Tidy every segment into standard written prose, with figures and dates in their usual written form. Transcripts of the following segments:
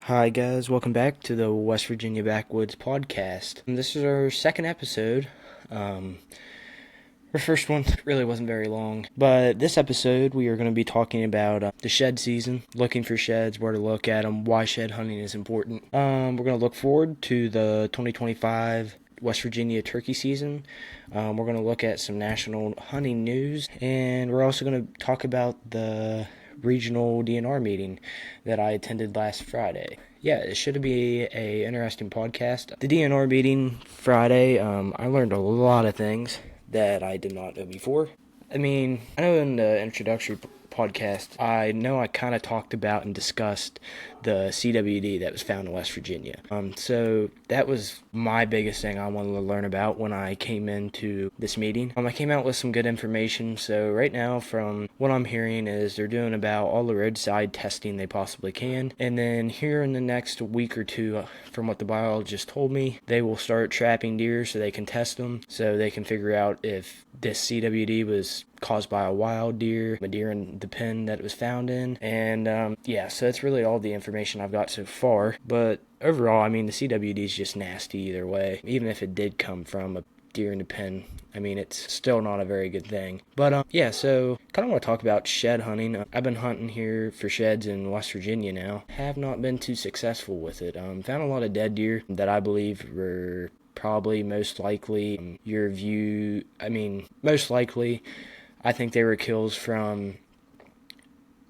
Hi guys, welcome back to the West Virginia Backwoods podcast. And this is our second episode. Our first one really wasn't very long, but this episode we are going to be talking about the shed season, looking for sheds, where to look at them, why shed hunting is important. We're going to look forward to the 2025 West Virginia turkey season. We're going to look at some national hunting news, and we're also going to talk about the regional DNR meeting that I attended last Friday. Yeah, it should be a interesting podcast. The DNR meeting Friday, I learned a lot of things that I did not know before. I know in the introductory podcast, I kind of talked about and discussed the CWD that was found in West Virginia. So that was my biggest thing I wanted to learn about when I came into this meeting. I came out with some good information. So right now, from what I'm hearing, is they're doing about all the roadside testing they possibly can, and then here in the next week or two, from what the biologist told me, they will start trapping deer so they can test them, so they can figure out if this CWD was caused by a wild deer, a deer in the pen that it was found in, and so that's really all the information I've got so far. But overall, the CWD is just nasty either way. Even if it did come from a deer in the pen, it's still not a very good thing. But so kind of want to talk about shed hunting. I've been hunting here for sheds in West Virginia now. Have not been too successful with it. Found a lot of dead deer that I believe were probably most likely I think they were kills from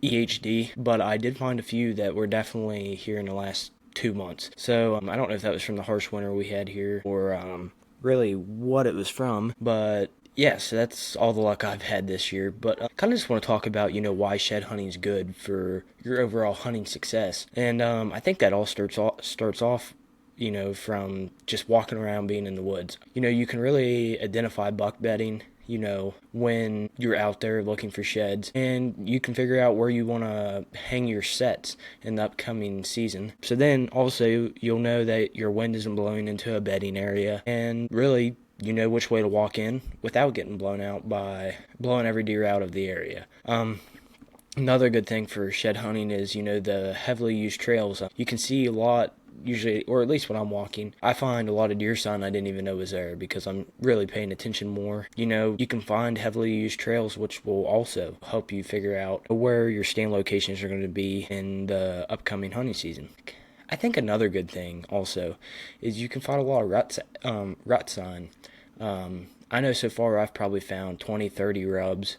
EHD, but I did find a few that were definitely here in the last 2 months. So I don't know if that was from the harsh winter we had here or really what it was from, but yeah, so that's all the luck I've had this year. But kind of just want to talk about, why shed hunting is good for your overall hunting success. And I think that all starts off from just walking around being in the woods. You can really identify buck bedding, when you're out there looking for sheds, and you can figure out where you want to hang your sets in the upcoming season. So then also you'll know that your wind isn't blowing into a bedding area, and really you know which way to walk in without getting blown out by blowing every deer out of the area. Another good thing for shed hunting is, the heavily used trails. You can see a lot, usually, or at least when I'm walking, I find a lot of deer sign I didn't even know was there because I'm really paying attention more. You can find heavily used trails, which will also help you figure out where your stand locations are going to be in the upcoming hunting season. I think another good thing also is you can find a lot of rut sign. I know so far I've probably found 20, 30 rubs,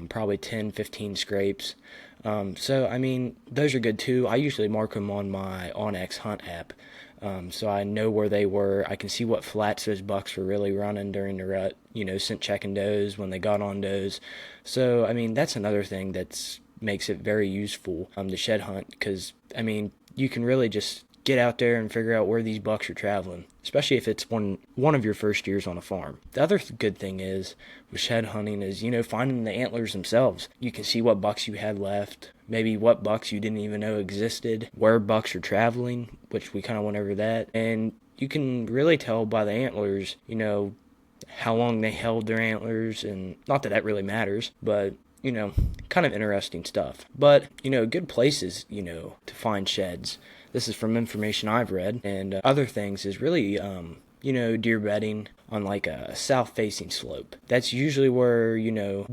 probably 10, 15 scrapes. So those are good too. I usually mark them on my OnX Hunt app, so I know where they were. I can see what flats those bucks were really running during the rut, scent checking does when they got on does. So, that's another thing that makes it very useful, to shed hunt, because, you can really just get out there and figure out where these bucks are traveling, especially if it's one of your first years on a farm. The other good thing is with shed hunting is, finding the antlers themselves. You can see what bucks you had left, maybe what bucks you didn't even know existed, where bucks are traveling, which we kind of went over that, and you can really tell by the antlers, how long they held their antlers, and not that that really matters, but kind of interesting stuff. But, good places, to find sheds. This is from information I've read, and other things is really, deer bedding on like a south-facing slope. That's usually where,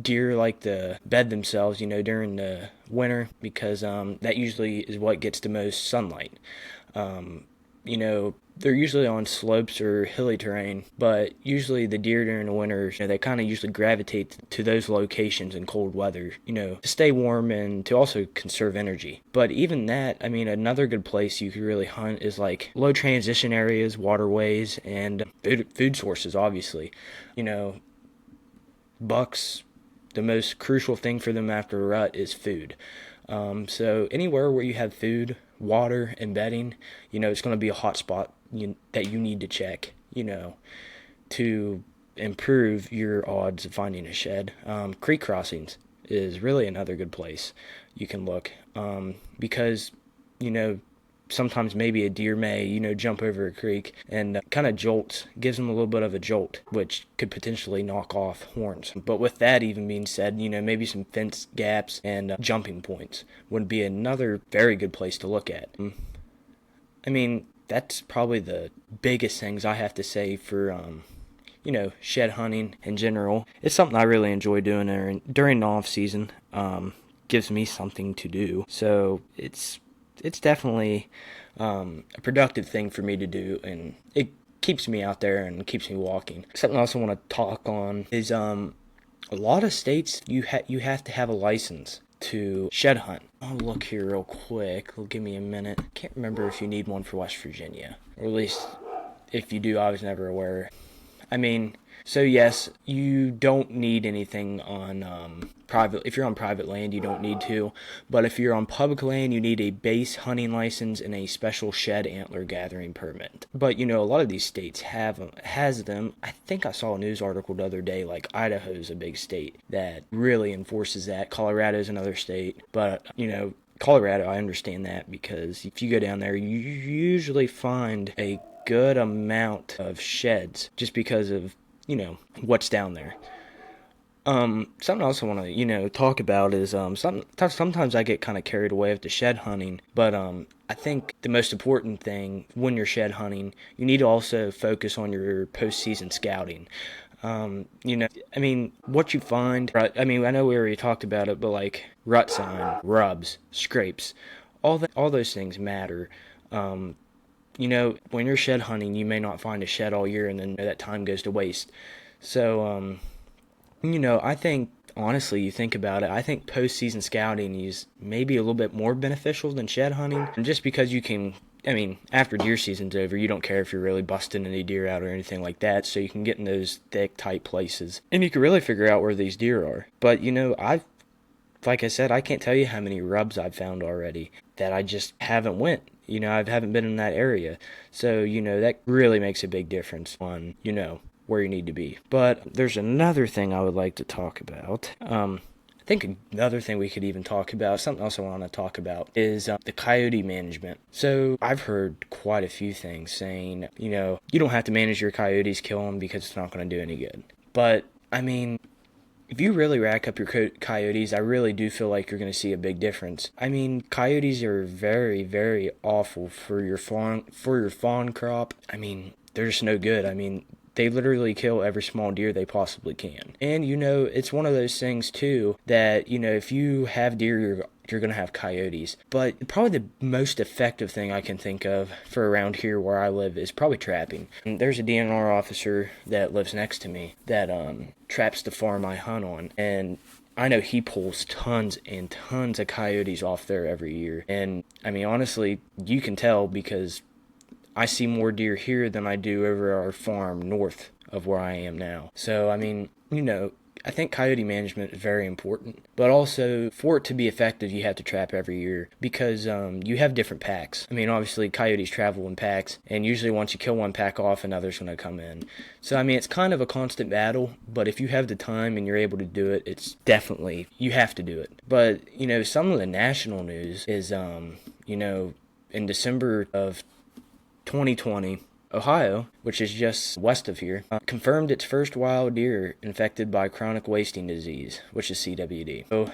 deer like to bed themselves, during the winter, because that usually is what gets the most sunlight. They're usually on slopes or hilly terrain, but usually the deer during the winter, they kind of usually gravitate to those locations in cold weather, to stay warm and to also conserve energy. But even that, another good place you could really hunt is like low transition areas, waterways, and food sources, obviously. Bucks, the most crucial thing for them after a rut is food. So anywhere where you have food, water, and bedding, it's going to be a hot spot that you need to check, to improve your odds of finding a shed. Creek crossings is really another good place you can look, because, sometimes maybe a deer may, jump over a creek and kind of gives them a little bit of a jolt, which could potentially knock off horns. But with that even being said, maybe some fence gaps and jumping points would be another very good place to look at. I mean, that's probably the biggest things I have to say for shed hunting in general. It's something I really enjoy doing during the off season. Gives me something to do. So it's definitely a productive thing for me to do, and it keeps me out there and keeps me walking. Something else I want to talk on is a lot of states you have to have a license to shed hunt. I'll look here real quick. Give me a minute. Can't remember if you need one for West Virginia, or at least if you do, I was never aware. I mean, so yes, you don't need anything on private. If you're on private land, you don't need to. But if you're on public land, you need a base hunting license and a special shed antler gathering permit. But a lot of these states has them. I think I saw a news article the other day, like Idaho's a big state that really enforces that. Colorado's another state, but Colorado, I understand that, because if you go down there, you usually find a good amount of sheds just because of what's down there. Something else I want to talk about is sometimes I get kind of carried away with the shed hunting, but I think the most important thing when you're shed hunting, you need to also focus on your postseason scouting. I mean, what you find, I mean, I know we already talked about it, but like rut sign, rubs, scrapes, all those things matter. When you're shed hunting, you may not find a shed all year, and then that time goes to waste. So, I think, honestly, you think about it, I think postseason scouting is maybe a little bit more beneficial than shed hunting. And just because you can, after deer season's over, you don't care if you're really busting any deer out or anything like that, so you can get in those thick, tight places. And you can really figure out where these deer are. But, like I said, I can't tell you how many rubs I've found already that I just haven't went. I haven't been in that area. So, that really makes a big difference on, where you need to be. But there's another thing I would like to talk about. I think another thing we could even talk about, something else I want to talk about, is the coyote management. So I've heard quite a few things saying, you don't have to manage your coyotes, kill them, because it's not going to do any good. But, if you really rack up your coyotes, I really do feel like you're going to see a big difference. Coyotes are very, very awful for your fawn crop. They're just no good. They literally kill every small deer they possibly can. And, it's one of those things, too, that, if you have deer, you're going to have coyotes. But probably the most effective thing I can think of for around here where I live is probably trapping. And there's a DNR officer that lives next to me that traps the farm I hunt on. And I know he pulls tons and tons of coyotes off there every year. And, honestly, you can tell because I see more deer here than I do over our farm north of where I am now. So, I think coyote management is very important. But also, for it to be effective, you have to trap every year because you have different packs. Obviously, coyotes travel in packs, and usually once you kill one pack off, another's going to come in. So, it's kind of a constant battle, but if you have the time and you're able to do it, it's definitely, you have to do it. But, some of the national news is, in December of 2020, Ohio, which is just west of here, confirmed its first wild deer infected by chronic wasting disease, which is CWD. So,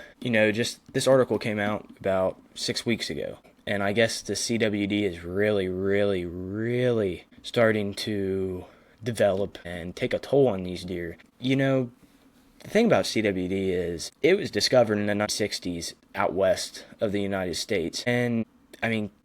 just this article came out about 6 weeks ago, and I guess the CWD is really, really, really starting to develop and take a toll on these deer. The thing about CWD is it was discovered in the 1960s out west of the United States, and,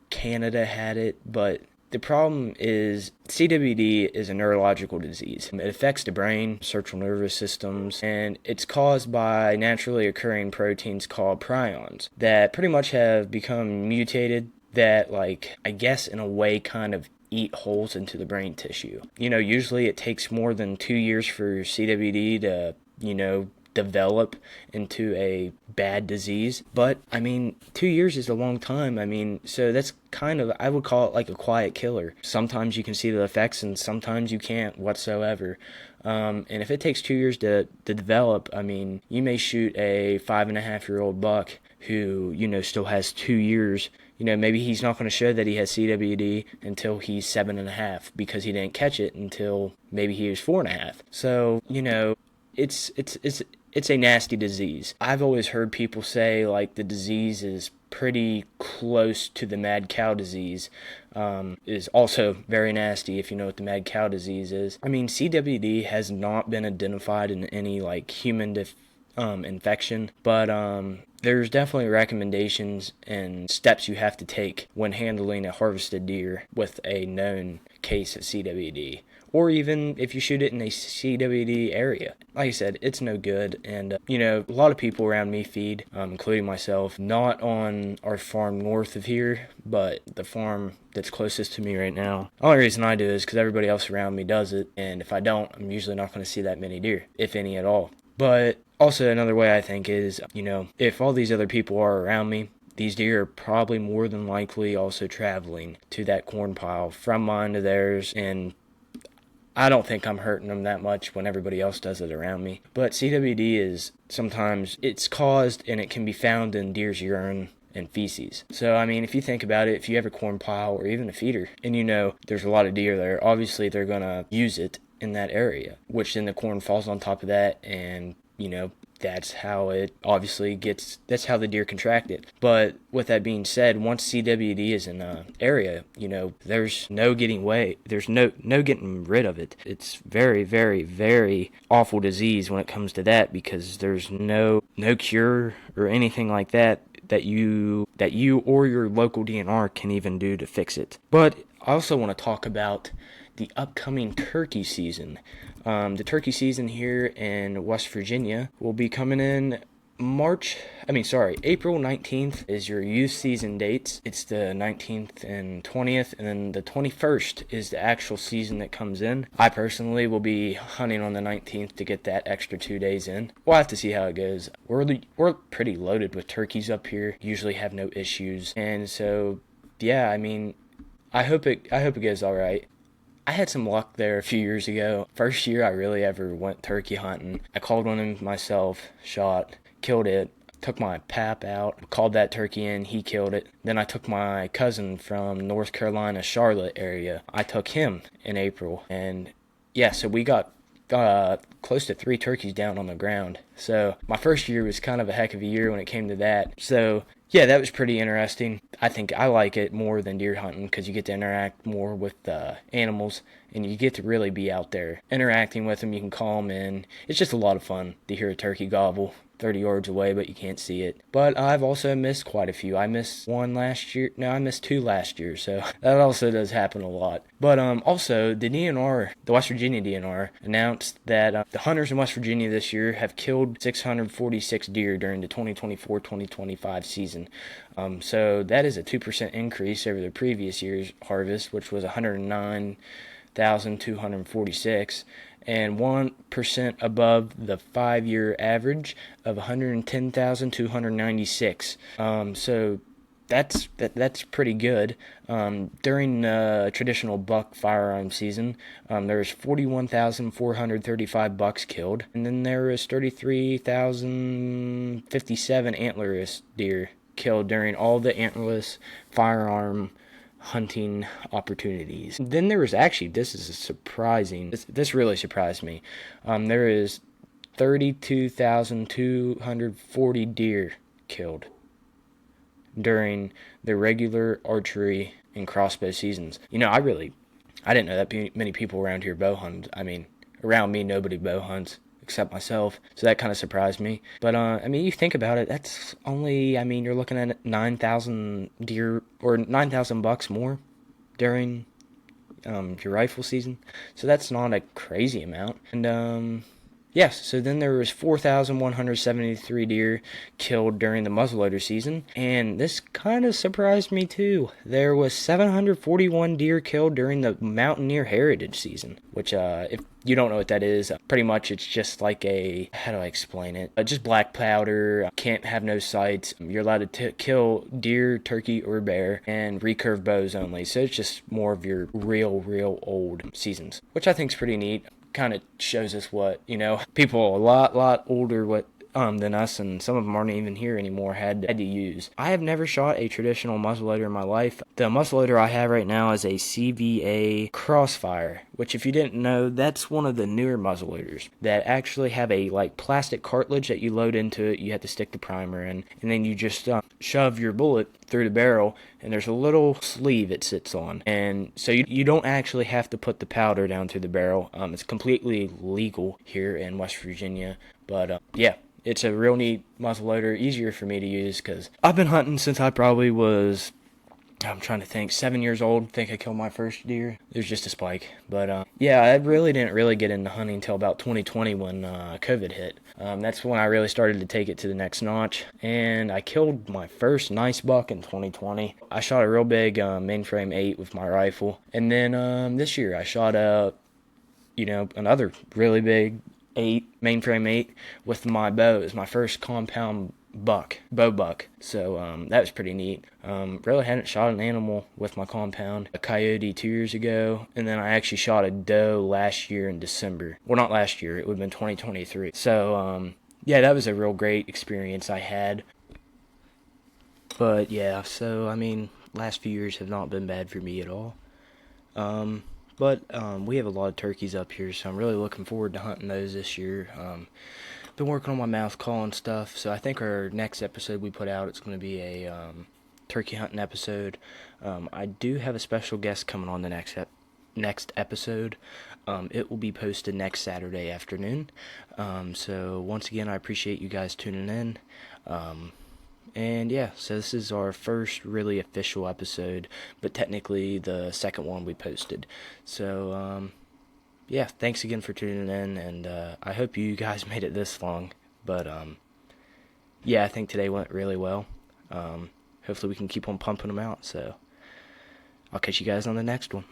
Canada had it, but the problem is CWD is a neurological disease. It affects the brain, central nervous systems, and it's caused by naturally occurring proteins called prions that pretty much have become mutated that, I guess in a way kind of eat holes into the brain tissue. Usually it takes more than 2 years for CWD to, develop into a bad disease. But, 2 years is a long time. So that's kind of, I would call it like a quiet killer. Sometimes you can see the effects and sometimes you can't whatsoever. And if it takes 2 years to develop, you may shoot a 5.5-year-old buck who, still has 2 years. Maybe he's not going to show that he has CWD until he's 7.5 because he didn't catch it until maybe he was 4.5. So, it's a nasty disease. I've always heard people say, the disease is pretty close to the mad cow disease, is also very nasty if you know what the mad cow disease is. I mean, CWD has not been identified in any like human infection, but there's definitely recommendations and steps you have to take when handling a harvested deer with a known case of CWD, or even if you shoot it in a CWD area. Like I said, it's no good, and a lot of people around me feed, including myself, not on our farm north of here, but the farm that's closest to me right now. The only reason I do is because everybody else around me does it, and if I don't, I'm usually not going to see that many deer, if any at all. But also another way I think is, if all these other people are around me, these deer are probably more than likely also traveling to that corn pile from mine to theirs, and I don't think I'm hurting them that much when everybody else does it around me. But CWD is sometimes, it's caused and it can be found in deer's urine and feces. So, I mean, if you think about it, if you have a corn pile or even a feeder and there's a lot of deer there, obviously they're going to use it in that area, which then the corn falls on top of that, and that's how it obviously that's how the deer contract it. But with that being said, once CWD is in an area, there's no getting there's no getting rid of it. It's very, very, very awful disease when it comes to that, because there's no cure or anything like that you or your local DNR can even do to fix it. But I also want to talk about the upcoming turkey season. The turkey season here in West Virginia will be coming in April 19th is your youth season dates. It's the 19th and 20th, and then the 21st is the actual season that comes in. I personally will be hunting on the 19th to get that extra 2 days in. We'll have to see how it goes. We're pretty loaded with turkeys up here. Usually have no issues, and so yeah, I mean, I hope it goes all right. I had some luck there a few years ago. First year I really ever went turkey hunting. I called one of them myself, shot, killed it, took my pap out, called that turkey in, he killed it. Then I took my cousin from North Carolina, Charlotte area. I took him in April, and yeah, so we got close to 3 turkeys down on the ground. So my first year was kind of a heck of a year when it came to that. So yeah, that was pretty interesting. I think I like it more than deer hunting because you get to interact more with animals, and you get to really be out there interacting with them. You can call them in. It's just a lot of fun to hear a turkey gobble 30 yards away, but you can't see it. But I've also missed quite a few. I missed one last year. No, I missed 2 last year, so that also does happen a lot. But also, the DNR, the West Virginia DNR, announced that the hunters in West Virginia this year have killed 646 deer during the 2024-2025 season. So that is a 2% increase over the previous year's harvest, which was 109,246. And 1% above the 5-year average of 110,296. So that's pretty good. During the traditional buck firearm season, there was 41,435 bucks killed, and then there was 33,057 antlerless deer killed during all the antlerless firearm hunting opportunities. Then there was actually, this really surprised me. There is 32,240 deer killed during the regular archery and crossbow seasons. I didn't know that many people around here bow hunt. I mean, around me, nobody bow hunts except myself, so that kind of surprised me. But you think about it, that's only, you're looking at 9,000 deer or 9,000 bucks more during your rifle season, so that's not a crazy amount. And yes, so then there was 4,173 deer killed during the muzzleloader season, and this kind of surprised me too. There was 741 deer killed during the Mountaineer Heritage season, which if you don't know what that is, pretty much it's just like how do I explain it? Just black powder, can't have no sights. You're allowed to kill deer, turkey, or bear, and recurve bows only. So it's just more of your real old seasons, which I think is pretty neat. Kind of shows us what, people a lot older, what than us, and some of them aren't even here anymore, had to use. I have never shot a traditional muzzleloader in my life. The muzzleloader I have right now is a CVA Crossfire, which, if you didn't know, that's one of the newer muzzleloaders that actually have a plastic cartridge that you load into it. You have to stick the primer in, and then you just shove your bullet through the barrel, and there's a little sleeve it sits on, and so you don't actually have to put the powder down through the barrel. It's completely legal here in West Virginia, but yeah, it's a real neat muzzleloader, easier for me to use because I've been hunting since I probably was, I'm trying to think, 7 years old. I think I killed my first deer. There's just a spike. But yeah, I really didn't get into hunting until about 2020 when COVID hit. That's when I really started to take it to the next notch. And I killed my first nice buck in 2020. I shot a real big mainframe 8 with my rifle. And then this year I shot another really big mainframe 8 with my bow. It was my first compound bow buck, so that was pretty neat. Really hadn't shot an animal with my compound. A coyote 2 years ago, and then I actually shot a doe last year in December. Well, not last year, it would have been 2023. So yeah, that was a real great experience I had. But yeah, so I mean, last few years have not been bad for me at all. But we have a lot of turkeys up here, so I'm really looking forward to hunting those this year. Been working on my mouth call and stuff, so I think our next episode we put out, it's going to be a turkey hunting episode. I do have a special guest coming on the next episode. It will be posted next Saturday afternoon. So once again, I appreciate you guys tuning in. And yeah, so this is our first really official episode, but technically the second one we posted. So yeah, thanks again for tuning in, and I hope you guys made it this long. But yeah, I think today went really well. Hopefully we can keep on pumping them out. So I'll catch you guys on the next one.